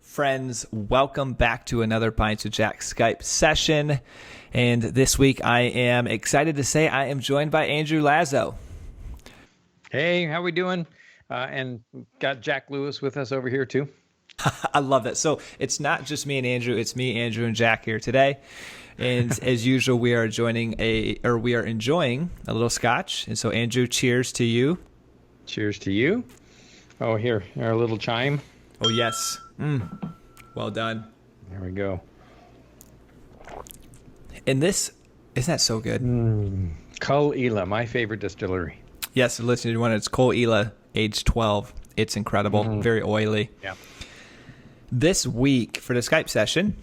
Friends, welcome back to another Pints with Jack Skype session. And this week I am excited to say I am joined by Andrew Lazo. Hey, how we doing? And got Jack Lewis with us over here too. I love that. So it's not just me and Andrew, it's me, Andrew, and Jack here today. And as usual, we are enjoying a little scotch. And so Andrew, cheers to you. Cheers to you. Oh, here, our little chime. Oh, yes. Well done. There we go. And this, isn't that so good? Cull Ela, my favorite distillery. Yes, listen to one. It's Cole Ela, age 12. It's incredible. Very oily. Yeah. This week for the Skype session,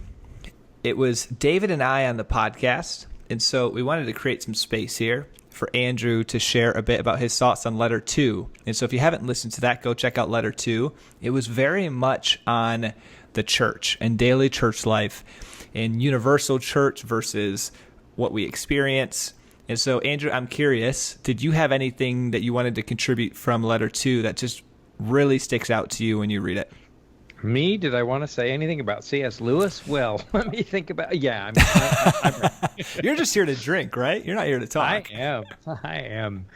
it was David and I on the podcast. And so we wanted to create some space here for Andrew to share a bit about his thoughts on letter 2. And so if you haven't listened to that, go check out letter 2. It was very much on the church and daily church life and universal church versus what we experience. And so, Andrew, I'm curious, did you have anything that you wanted to contribute from letter 2 that just really sticks out to you when you read it? Me? Did I want to say anything about C.S. Lewis? Well, let me think about. Yeah, I'm You're just here to drink, right? You're not here to talk. I am.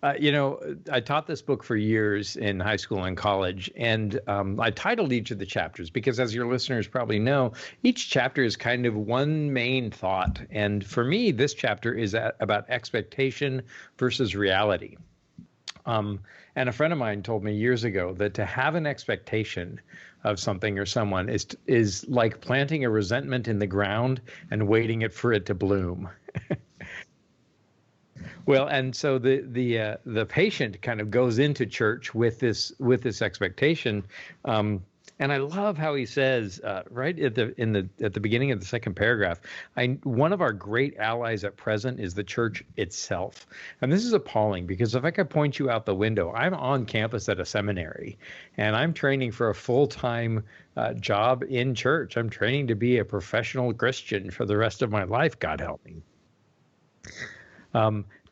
I taught this book for years in high school and college, and I titled each of the chapters because, as your listeners probably know, each chapter is kind of one main thought. And for me, this chapter is about expectation versus reality. And a friend of mine told me years ago that to have an expectation of something or someone is like planting a resentment in the ground and waiting for it to bloom. Well, and so the patient kind of goes into church with this expectation, and I love how he says right at the beginning of the second paragraph, one of our great allies at present is the church itself, and this is appalling because if I could point you out the window, I'm on campus at a seminary, and I'm training for a full-time job in church. I'm training to be a professional Christian for the rest of my life, God help me.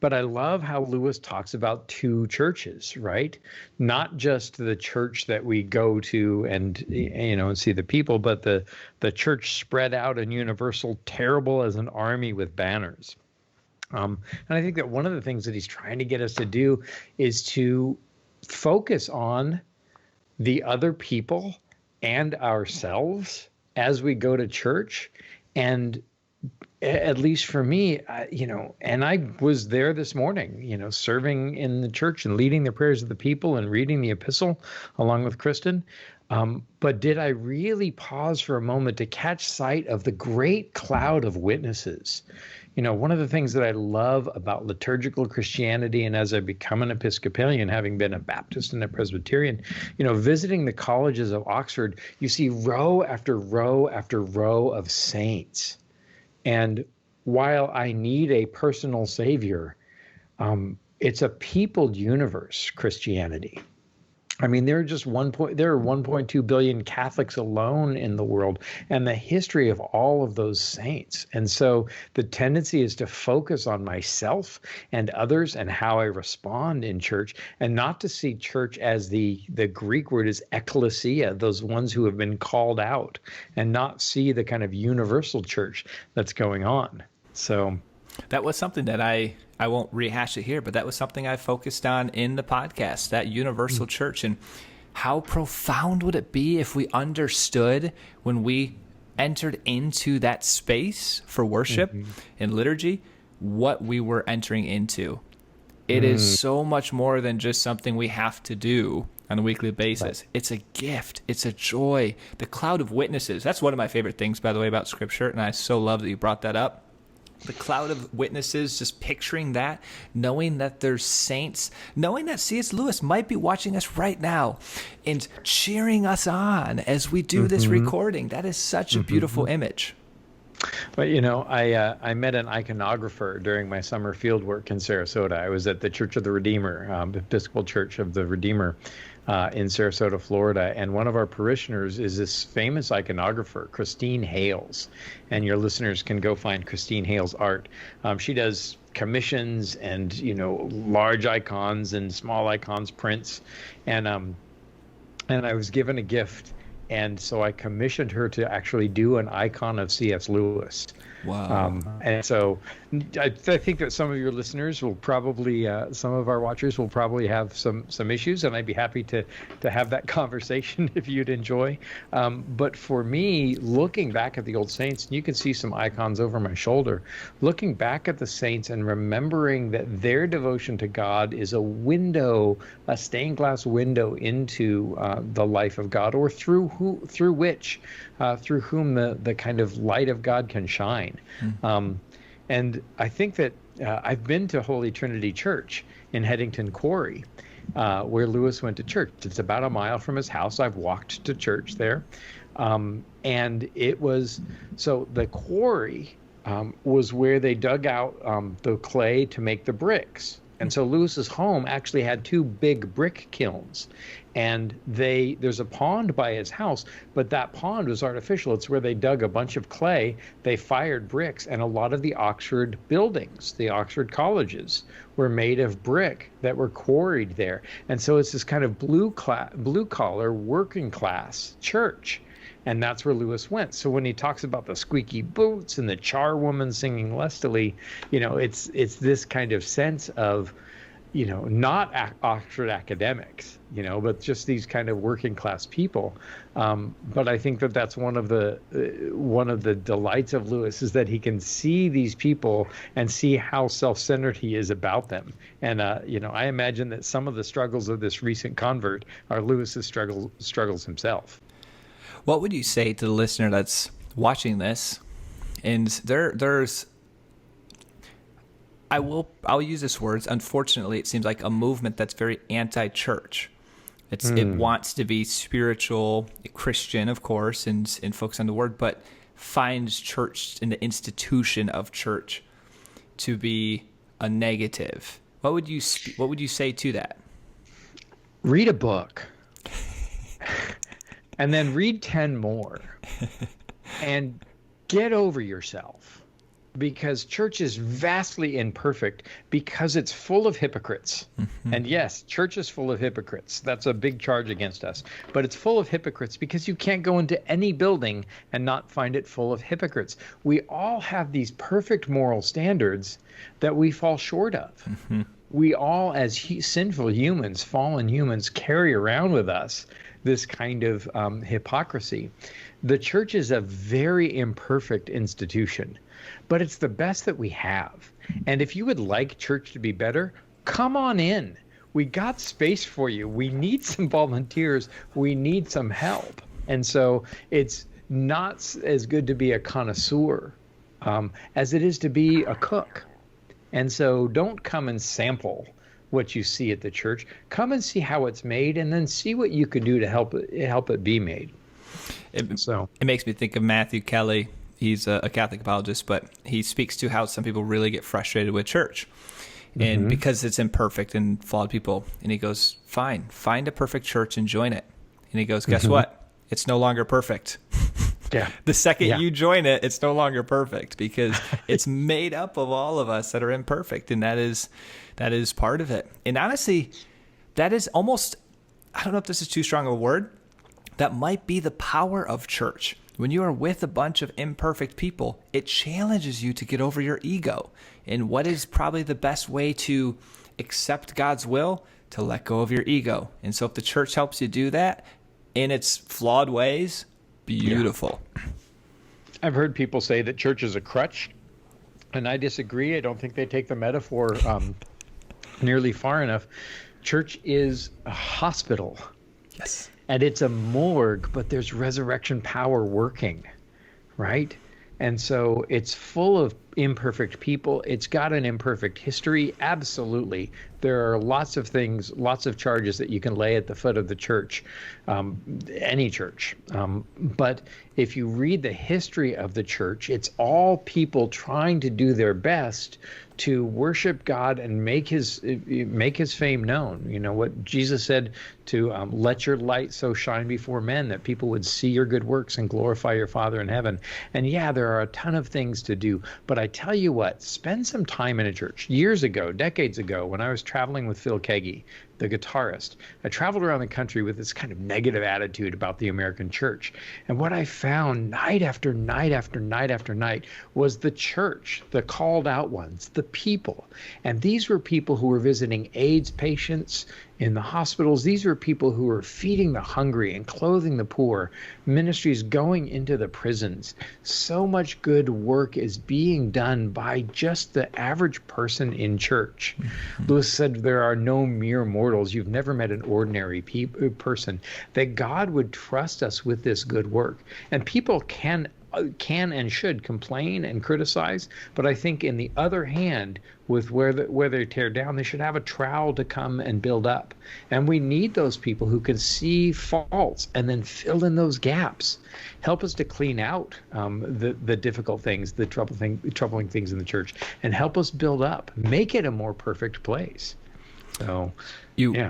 But I love how Lewis talks about two churches, right? Not just the church that we go to and see the people, but the church spread out and universal, terrible as an army with banners. And I think that one of the things that he's trying to get us to do is to focus on the other people and ourselves as we go to church. And at least for me, and I was there this morning, serving in the church and leading the prayers of the people and reading the epistle along with Kristen. But did I really pause for a moment to catch sight of the great cloud of witnesses? One of the things that I love about liturgical Christianity, and as I become an Episcopalian, having been a Baptist and a Presbyterian, visiting the colleges of Oxford, you see row after row after row of saints. And while I need a personal savior, it's a peopled universe, Christianity. I mean, there are 1.2 billion Catholics alone in the world, and the history of all of those saints. And so the tendency is to focus on myself and others and how I respond in church, and not to see church as the Greek word is ekklesia, those ones who have been called out, and not see the kind of universal church that's going on. So that was something that I won't rehash it here, but that was something I focused on in the podcast, that universal church. And how profound would it be if we understood when we entered into that space for worship and liturgy, what we were entering into? It is so much more than just something we have to do on a weekly basis. Right. It's a gift. It's a joy. The cloud of witnesses. That's one of my favorite things, by the way, about Scripture, and I so love that you brought that up. The cloud of witnesses, just picturing that, knowing that there's saints, knowing that C.S. Lewis might be watching us right now and cheering us on as we do this recording. That is such a beautiful image. But, I met an iconographer during my summer field work in Sarasota. I was at the Church of the Redeemer, Episcopal Church of the Redeemer in Sarasota, Florida. And one of our parishioners is this famous iconographer, Christine Hales. And your listeners can go find Christine Hales' art. She does commissions and, large icons and small icons, prints. And I was given a gift And so I commissioned her to actually do an icon of C.S. Lewis. Wow. And so I think that some of your listeners will probably, some of our watchers will probably have some issues, and I'd be happy to have that conversation if you'd enjoy. But for me, looking back at the old saints, and you can see some icons over my shoulder, looking back at the saints and remembering that their devotion to God is a window, a stained glass window into the life of God, or through whom the kind of light of God can shine. And I think that I've been to Holy Trinity Church in Headington Quarry, where Lewis went to church. It's about a mile from his house. I've walked to church there. And it was, so the quarry was where they dug out the clay to make the bricks. And so Lewis's home actually had two big brick kilns, and there's a pond by his house, but that pond was artificial. It's where they dug a bunch of clay, they fired bricks, and a lot of the Oxford buildings, the Oxford colleges, were made of brick that were quarried there. And so it's this kind of blue collar working class church. And that's where Lewis went. So when he talks about the squeaky boots and the charwoman singing lustily, it's this kind of sense of, not Oxford academics, but just these kind of working class people. But I think that that's one of the delights of Lewis, is that he can see these people and see how self-centered he is about them. And I imagine that some of the struggles of this recent convert are Lewis's struggles himself. What would you say to the listener that's watching this? And I'll use this word. Unfortunately, it seems like a movement that's very anti-church. It wants to be spiritual, Christian, of course, and focus on the word, but finds church and the institution of church to be a negative. What would you say to that? Read a book. And then read 10 more and get over yourself, because church is vastly imperfect because it's full of hypocrites. Mm-hmm. And yes, church is full of hypocrites. That's a big charge against us. But it's full of hypocrites because you can't go into any building and not find it full of hypocrites. We all have these perfect moral standards that we fall short of. Mm-hmm. We all, as sinful humans, fallen humans, carry around with us this kind of hypocrisy. The church is a very imperfect institution, but it's the best that we have. And if you would like church to be better, come on in. We got space for you. We need some volunteers. We need some help. And so it's not as good to be a connoisseur as it is to be a cook. And so don't come and sample what you see at the church. Come and see how it's made, and then see what you can do to help it be made. It makes me think of Matthew Kelly. He's a Catholic apologist, but he speaks to how some people really get frustrated with church. And because it's imperfect and flawed people. And he goes, fine, find a perfect church and join it. And he goes, guess what? It's no longer perfect. Yeah. The second you join it, it's no longer perfect, because it's made up of all of us that are imperfect. And that is part of it. And honestly, that is almost, I don't know if this is too strong of a word, that might be the power of church. When you are with a bunch of imperfect people, it challenges you to get over your ego. And what is probably the best way to accept God's will? To let go of your ego. And so if the church helps you do that in its flawed ways, beautiful. Yeah. I've heard people say that church is a crutch, and I disagree. I don't think they take the metaphor nearly far enough. Church is a hospital. Yes. And it's a morgue, but there's resurrection power working, right? And so it's full of imperfect people. It's got an imperfect history. Absolutely. There are lots of things, lots of charges that you can lay at the foot of the church, any church. But if you read the history of the church, it's all people trying to do their best to worship God and make his fame known. You know what Jesus said, to let your light so shine before men that people would see your good works and glorify your Father in heaven. And yeah, there are a ton of things to do, but I tell you what, spend some time in a church. Years ago, decades ago, when I was traveling with Phil Keggy, the guitarist. I traveled around the country with this kind of negative attitude about the American church. And what I found night after night after night after night was the church, the called out ones, the people. And these were people who were visiting AIDS patients in the hospitals. These were people who were feeding the hungry and clothing the poor, ministries going into the prisons. So much good work is being done by just the average person in church. Lewis said, there are no mere mortals. You've never met an ordinary person. That God would trust us with this good work. And people can and should complain and criticize, but I think in the other hand, with where they tear down, they should have a trowel to come and build up. And we need those people who can see faults and then fill in those gaps, help us to clean out the difficult things, the troubling things in the church, and help us build up, make it a more perfect place. So, you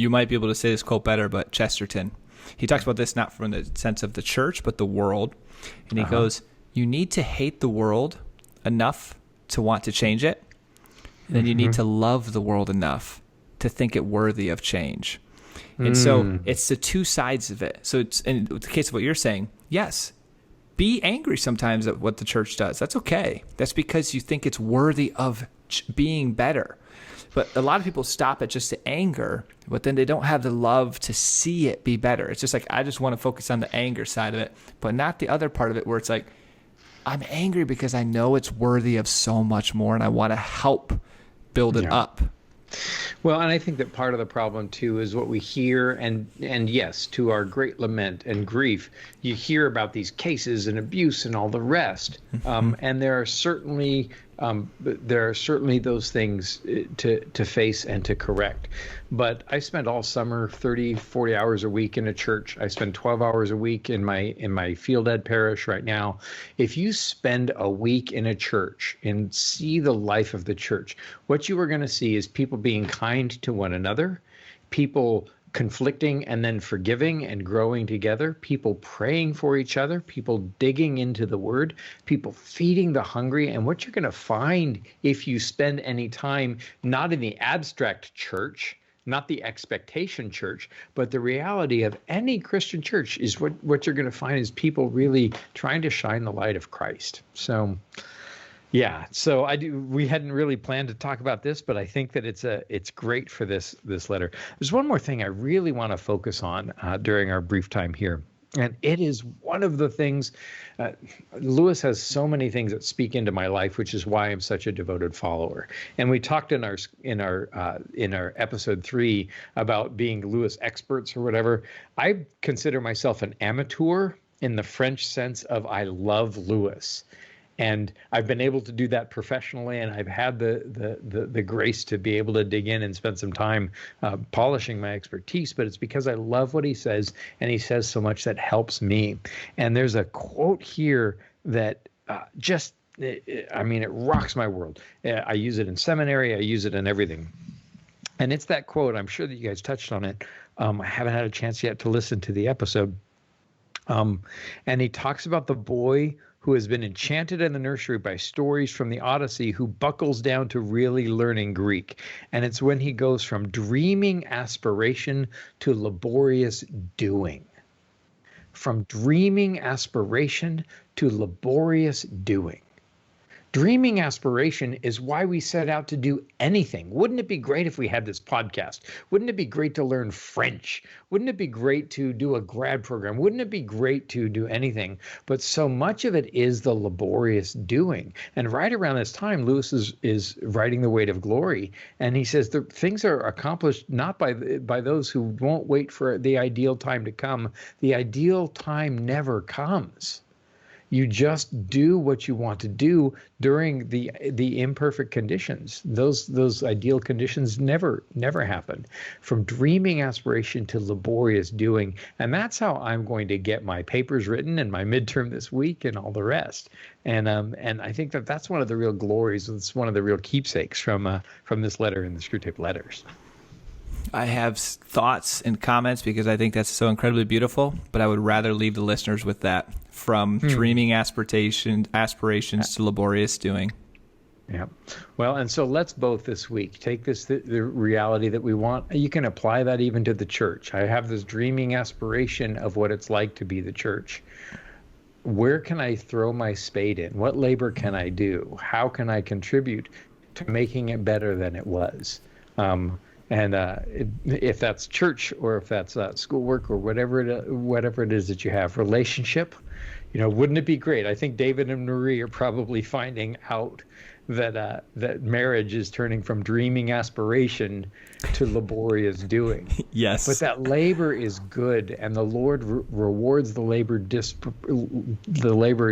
might be able to say this quote better, but Chesterton, he talks about this not from the sense of the church, but the world. And he goes, you need to hate the world enough to want to change it. And then you need to love the world enough to think it worthy of change. And so it's the two sides of it. So it's in the case of what you're saying, yes, be angry sometimes at what the church does. That's okay. That's because you think it's worthy of being better. But a lot of people stop at just the anger, but then they don't have the love to see it be better. It's just like, I just want to focus on the anger side of it, but not the other part of it where it's like, I'm angry because I know it's worthy of so much more and I want to help build it up. Well, and I think that part of the problem too is what we hear, and yes, to our great lament and grief, you hear about these cases and abuse and all the rest, and there are certainly those things to face and to correct. But I spent all summer 30, 40 hours a week in a church. I spend 12 hours a week in my field ed parish right now. If you spend a week in a church and see the life of the church, what you are going to see is people being kind to one another, people conflicting and then forgiving and growing together, people praying for each other, people digging into the word, people feeding the hungry. And what you're going to find if you spend any time not in the abstract church, not the expectation church, but the reality of any Christian church is what you're going to find is people really trying to shine the light of Christ. So yeah, so we hadn't really planned to talk about this, but I think that it's great for this letter. There's one more thing I really want to focus on during our brief time here, and it is one of the things. Lewis has so many things that speak into my life, which is why I'm such a devoted follower. And we talked in our episode 3 about being Lewis experts or whatever. I consider myself an amateur in the French sense of I love Lewis. And I've been able to do that professionally, and I've had the grace to be able to dig in and spend some time polishing my expertise. But it's because I love what he says, and he says so much that helps me. And there's a quote here that it rocks my world. I use it in seminary. I use it in everything. And it's that quote. I'm sure that you guys touched on it. I haven't had a chance yet to listen to the episode. And he talks about the boy who has been enchanted in the nursery by stories from the Odyssey, who buckles down to really learning Greek. And it's when he goes from dreaming aspiration to laborious doing. From dreaming aspiration to laborious doing. Dreaming aspiration is why we set out to do anything. Wouldn't it be great if we had this podcast? Wouldn't it be great to learn French? Wouldn't it be great to do a grad program? Wouldn't it be great to do anything? But so much of it is the laborious doing. And right around this time, Lewis is writing The Weight of Glory. And he says the things are accomplished not by those who won't wait for the ideal time to come. The ideal time never comes. You just do what you want to do during the imperfect conditions. Those ideal conditions never happen. From dreaming aspiration to laborious doing, and that's how I'm going to get my papers written and my midterm this week and all the rest. And I think that's one of the real glories. It's one of the real keepsakes from this letter in the Screwtape Letters. I have thoughts and comments because I think that's so incredibly beautiful, but I would rather leave the listeners with that. From dreaming aspirations to laborious doing. Yeah. Well, and so let's both this week take the reality that we want. You can apply that even to the church. I have this dreaming aspiration of what it's like to be the church. Where can I throw my spade in? What labor can I do? How can I contribute to making it better than it was? If that's church or if that's schoolwork or whatever it is that you have, relationship, wouldn't it be great? I think David and Marie are probably finding out that marriage is turning from dreaming aspiration to laborious doing. Yes. But that labor is good, and the Lord rewards the laborer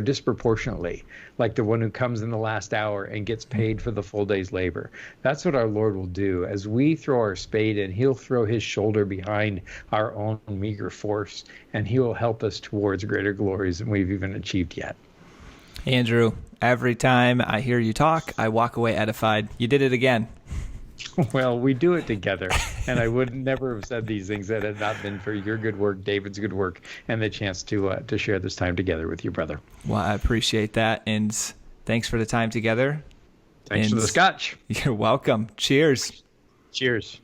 disproportionately, like the one who comes in the last hour and gets paid for the full day's labor. That's what our Lord will do. As we throw our spade in, he'll throw his shoulder behind our own meager force, and he will help us towards greater glories than we've even achieved yet. Andrew, every time I hear you talk, I walk away edified. You did it again. Well, we do it together, and I would never have said these things had it not been for your good work, David's good work, and the chance to share this time together with you, brother. Well, I appreciate that, and thanks for the time together. Thanks for the scotch. You're welcome. Cheers. Cheers.